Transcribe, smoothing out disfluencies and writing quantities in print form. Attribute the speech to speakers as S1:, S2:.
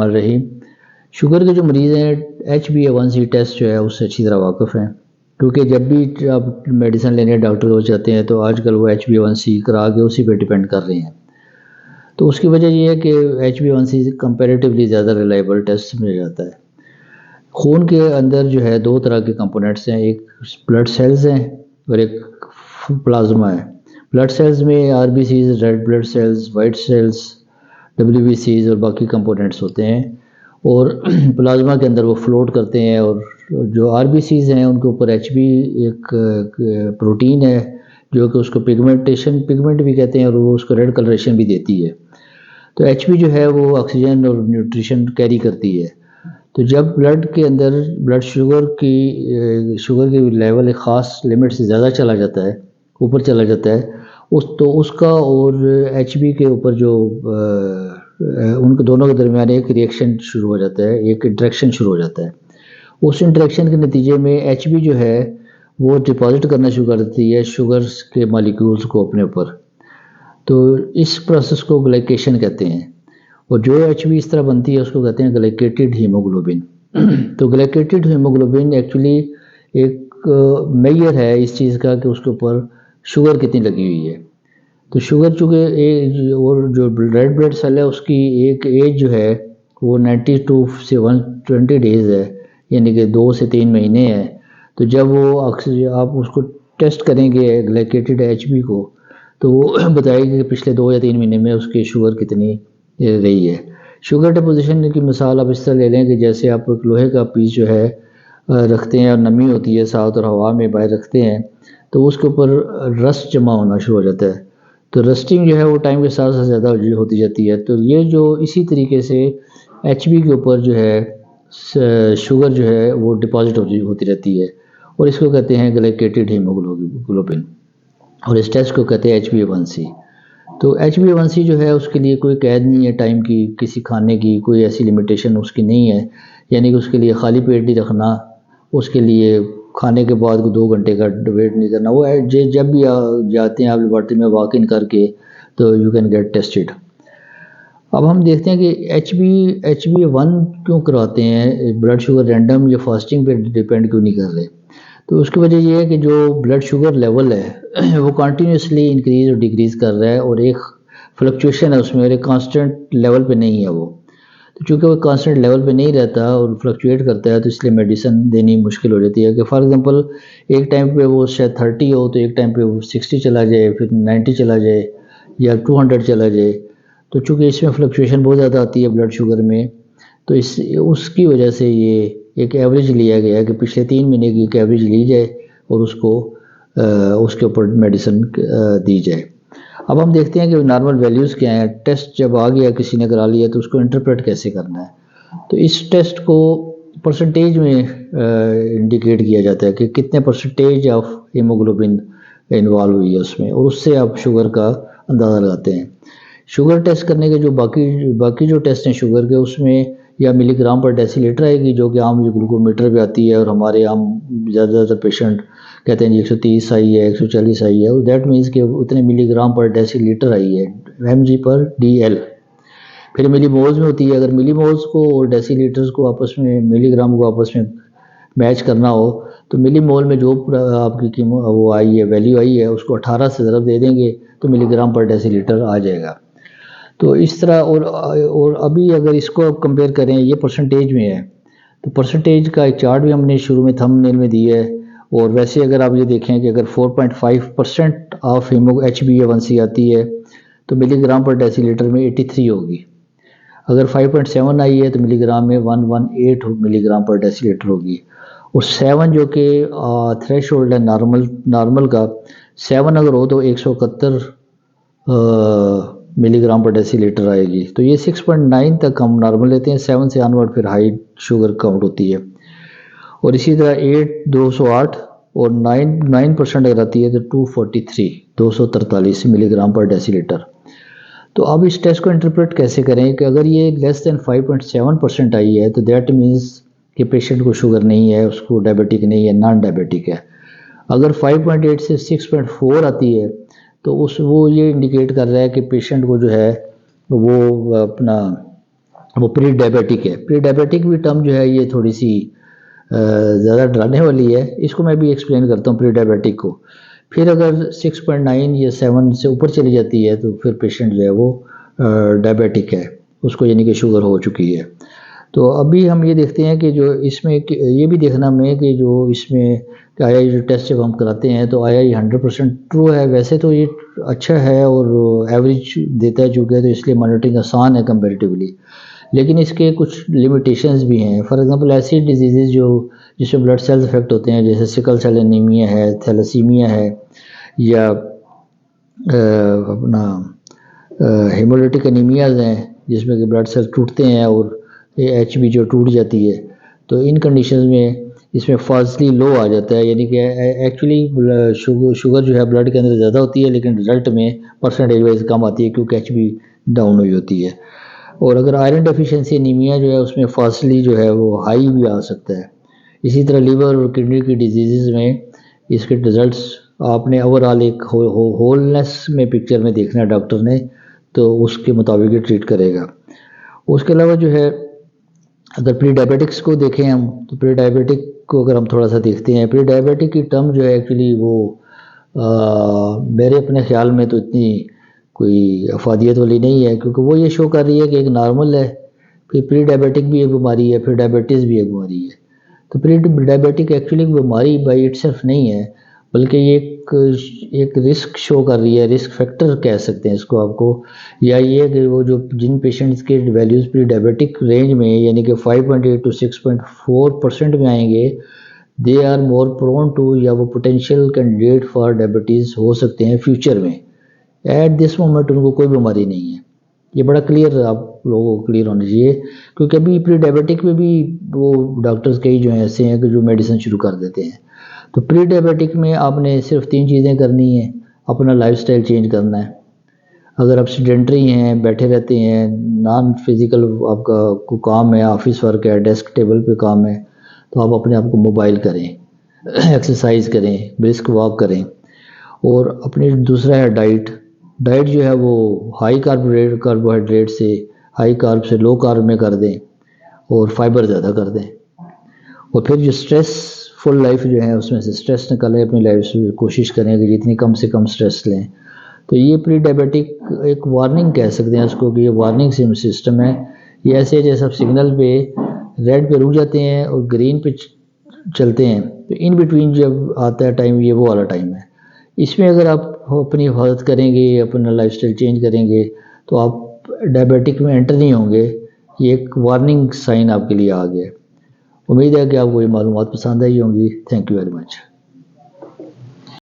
S1: रही शुगर के जो मरीज़ हैं HbA1c टेस्ट जो है उससे अच्छी तरह वाकिफ़ हैं, क्योंकि जब भी आप मेडिसिन लेने डॉक्टर को जाते हैं तो आजकल वो HbA1c करा के उसी पे डिपेंड कर रहे हैं। तो उसकी वजह ये है कि HbA1c कंपैरेटिवली ज़्यादा रिलायबल टेस्ट समझा जाता है। खून के अंदर जो है दो तरह के कंपोनेंट्स हैं, एक ब्लड सेल्स हैं और एक प्लाज्मा है। ब्लड सेल्स में RBCs, red blood cells, white cells, WBCs और बाकी कंपोनेंट्स होते हैं, और प्लाज्मा के अंदर वो फ्लोट करते हैं। और जो RBCs हैं उनके ऊपर HB एक प्रोटीन है जो कि उसको पिगमेंट भी कहते हैं, और वो उसको रेड कलरेशन भी देती है। तो HB जो है वो ऑक्सीजन और न्यूट्रिशन कैरी करती है। तो जब ब्लड के अंदर ब्लड शुगर की लेवल एक ख़ास लिमिट से ज़्यादा चला जाता है, ऊपर चला जाता है, उसका और HB के ऊपर जो उनके दोनों के दरमियान एक रिएक्शन शुरू हो जाता है, एक इंटरेक्शन शुरू हो जाता है। उस इंटरेक्शन के नतीजे में HB जो है वो डिपॉजिट करना शुरू कर देती है शुगर्स के मॉलिक्यूल्स को अपने ऊपर। तो इस प्रोसेस को ग्लाइकेशन कहते हैं, और जो HB इस तरह बनती है उसको कहते हैं ग्लाइकेटेड हीमोग्लोबिन। तो ग्लाइकेटेड हीमोग्लोबिन एक्चुअली एक मेजर है इस चीज़ का कि उसके ऊपर शुगर कितनी लगी हुई है। तो शुगर चूँकि और जो रेड ब्लड सेल है उसकी एक एज जो है वो 92 से 120 डेज़ है, यानी कि 2 से 3 महीने है। तो जब वो आप उसको टेस्ट करेंगे ग्लाइकेटेड HB को, तो वो बताएगी कि पिछले 2 या 3 महीने में उसकी शुगर कितनी रही है। शुगर डिपोजिशन की मिसाल आप इस तरह ले लें कि जैसे आप एक लोहे का पीस जो है रखते हैं और नमी होती है साथ और हवा में बाहर रखते हैं, तो उसके ऊपर रस्ट जमा होना शुरू हो जाता है। तो रस्टिंग जो है वो टाइम के साथ साथ ज़्यादा होती जाती है। तो ये जो इसी तरीके से HB के ऊपर जो है शुगर जो है वो डिपॉजिट होती रहती है, और इसको कहते हैं ग्लाइकेटेड हीमोग्लोबिन, और इस टेस्ट को कहते हैं HbA1c। तो HbA1c जो है उसके लिए कोई कैद नहीं है टाइम की, किसी खाने की कोई ऐसी लिमिटेशन उसकी नहीं है, यानी कि उसके लिए खाली पेट नहीं रखना, उसके लिए खाने के बाद 2 घंटे का वेट नहीं करना। वो जब भी जाते हैं आप लेबॉर्ट्री में वॉक इन करके, तो यू कैन गेट टेस्टेड। अब हम देखते हैं कि HbA1 क्यों करवाते हैं, ब्लड शुगर रैंडम या फास्टिंग पे डिपेंड क्यों नहीं कर रहे। तो उसकी वजह ये है कि जो ब्लड शुगर लेवल है वो कंटिन्यूसली इंक्रीज़ और डिक्रीज़ कर रहा है, और एक फ्लक्चुएशन है उसमें, और एक कांस्टेंट लेवल पे नहीं है वो। तो चूँकि वो कांस्टेंट लेवल पे नहीं रहता और फ्लक्चुएट करता है, तो इसलिए मेडिसिन देनी मुश्किल हो जाती है। कि फॉर एग्जांपल एक टाइम पे वो शायद 30 हो तो एक टाइम पे वो 60 चला जाए, फिर 90 चला जाए या 200 चला जाए। तो चूँकि इसमें फ्लक्चुएशन बहुत ज़्यादा आती है ब्लड शुगर में, तो उसकी वजह से ये एक एवरेज लिया गया है कि पिछले 3 महीने की एक एवरेज ली जाए और उसके ऊपर मेडिसिन दी जाए। अब हम देखते हैं कि नॉर्मल वैल्यूज़ क्या हैं। टेस्ट जब आ गया, किसी ने करा लिया, तो उसको इंटरप्रेट कैसे करना है। तो इस टेस्ट को परसेंटेज में इंडिकेट किया जाता है कि कितने परसेंटेज ऑफ हीमोग्लोबिन इन्वॉल्व हुई है उसमें, और उससे आप शुगर का अंदाज़ा लगाते हैं। शुगर टेस्ट करने के जो बाकी जो टेस्ट हैं शुगर के, उसमें या मिलीग्राम पर डेसीलीटर आएगी, जो कि आम ग्लूकोमीटर पे आती है, और हमारे आम ज़्यादातर पेशेंट कहते हैं जी 130 आई है, 140 आई है, दैट मीन्स कि उतने मिलीग्राम पर डेसीलीटर आई है, mg/dl। फिर मिलीमोल्स में होती है। अगर मिलीमोल्स को और डेसीलीटर्स को आपस में, मिलीग्राम को आपस में मैच करना हो, तो मिलीमोल में जो आपकी वो आई है, वैल्यू आई है, उसको 18 से ज़रब दे देंगे तो मिलीग्राम पर डेसीलीटर आ जाएगा। तो इस तरह, और अभी अगर इसको आप कंपेयर करें, ये परसेंटेज में है, तो परसेंटेज का एक चार्ट भी हमने शुरू में थंबनेल में दिया है। और वैसे अगर आप ये देखें कि अगर 4.5% ऑफ HbA1c आती है तो मिलीग्राम पर डेसीलीटर में 83 होगी। अगर 5.7 आई है तो मिलीग्राम में 118 मिलीग्राम पर डेसीलीटर होगी। और 7 जो कि थ्रेश होल्ड है नॉर्मल का, 7 अगर हो तो 171 मिलीग्राम पर डेसीलीटर आएगी। तो ये 6.9 तक हम नॉर्मल लेते हैं, 7 से ऑनवर्ड फिर हाई शुगर काउंट होती है। और इसी तरह 208 और 9% अगर आती है तो 243 मिलीग्राम पर डेसीलीटर। तो अब इस टेस्ट को इंटरप्रेट कैसे करें कि अगर ये लेस देन 5.7% आई है तो दैट मीन्स कि पेशेंट को शुगर नहीं है, उसको डायबिटिक नहीं है, नॉन डायबिटिक है। अगर 5.8 से 6.4 आती है तो वो ये इंडिकेट कर रहा है कि पेशेंट को जो है वो अपना वो प्री डायबिटिक है। प्री डायबिटिक भी टर्म जो है ये थोड़ी सी ज़्यादा डराने वाली है, इसको मैं भी एक्सप्लेन करता हूँ प्री डायबिटिक को। फिर अगर 6.9 या 7 से ऊपर चली जाती है तो फिर पेशेंट जो है वो डायबिटिक है, उसको यानी कि शुगर हो चुकी है। तो अभी हम ये देखते हैं कि जो इसमें ये भी देखना हमें कि जो इसमें आया ये जो टेस्ट जब हम कराते हैं तो आया ये 100% ट्रू है। वैसे तो ये अच्छा है और एवरेज देता है चूँकि, तो इसलिए मॉनिटरिंग आसान है कंपेरेटिवली, लेकिन इसके कुछ लिमिटेशंस भी हैं। फॉर एग्जांपल ऐसी डिजीज़ जो जिसमें ब्लड सेल्स इफेक्ट होते हैं, जैसे सिकल सेल एनीमिया है, थैलेसीमिया है, या अपना हेमोलिटिक एनीमियाज हैं जिसमें कि ब्लड सेल टूटते हैं और एच बी जो टूट जाती है, तो इन कंडीशंस में इसमें फास्टली लो आ जाता है, यानी कि एक्चुअली शुगर जो है ब्लड के अंदर ज़्यादा होती है लेकिन रिजल्ट में परसेंटेज वाइज कम आती है क्योंकि एच बी डाउन हुई होती है। और अगर आयरन डेफिशिएंसी एनीमिया जो है उसमें फास्टली जो है वो हाई भी आ सकता है। इसी तरह लीवर और किडनी की डिजीज़ में इसके रिजल्ट्स आपने ओवरऑल एक होलनेस में पिक्चर में देखना है डॉक्टर ने, तो उसके मुताबिक ही ट्रीट करेगा। उसके अलावा जो है अगर प्री डायबिटिक्स को देखें हम, तो प्री डायबिटिक को अगर हम थोड़ा सा देखते हैं, प्री डायबिटिक की टर्म जो है एक्चुअली वो मेरे अपने ख्याल में तो इतनी कोई अफादियत वाली नहीं है, क्योंकि वो ये शो कर रही है कि एक नॉर्मल है, फिर प्री डायबिटिक भी एक बीमारी है, फिर डायबिटीज़ भी एक बीमारी है। तो प्री डायबिटिक एक्चुअली बीमारी बाई इटसेल्फ नहीं है, बल्कि ये एक रिस्क शो कर रही है, रिस्क फैक्टर कह सकते हैं इसको आपको, या ये कि वो जो जिन पेशेंट्स के वैल्यूज़ प्री डायबिटिक रेंज में यानी कि 5.8 to 6.4% में आएंगे, they are more prone to, या वो पोटेंशियल कैंडिडेट फॉर डायबिटीज़ हो सकते हैं फ्यूचर में। एट दिस मोमेंट उनको कोई बीमारी नहीं है। ये बड़ा क्लियर आप लोगों को क्लियर होना चाहिए, क्योंकि अभी प्री डायबिटिक में भी वो डॉक्टर्स कई जो हैं ऐसे हैं कि जो मेडिसिन शुरू कर देते हैं। तो प्री डायबिटिक में आपने सिर्फ 3 चीज़ें करनी है, अपना लाइफस्टाइल चेंज करना है। अगर आप सेडेंटरी हैं, बैठे रहते हैं, नॉन फिजिकल आपका को काम है, ऑफिस वर्क है, डेस्क टेबल पे काम है, तो आप अपने आप को मोबाइल करें, एक्सरसाइज करें, ब्रिस्क वॉक करें। और अपनी दूसरा है डाइट। डाइट जो है वो हाई कार्बोहाइड्रेट से, हाई कार्ब से लो कार्ब में कर दें और फाइबर ज़्यादा कर दें। और फिर जो स्ट्रेसफुल लाइफ जो है उसमें से स्ट्रेस निकालें अपनी लाइफ से, कोशिश करें कि जितनी कम से कम स्ट्रेस लें। तो ये प्री डायबिटिक एक वार्निंग कह सकते हैं उसको, कि ये वार्निंग सिस्टम है। ये ऐसे जैसे आप सिग्नल पे रेड पे रुक जाते हैं और ग्रीन पे चलते हैं, तो इन बिटवीन जब आता है टाइम, ये वो वाला टाइम है। इसमें अगर आप अपनी हिफाजत करेंगे, अपना लाइफस्टाइल चेंज करेंगे, तो आप डायबिटिक में एंटर नहीं होंगे। ये एक वार्निंग साइन आपके लिए आ गया। उम्मीद है कि आपको ये मालूमात पसंद आई होंगी। Thank you very much.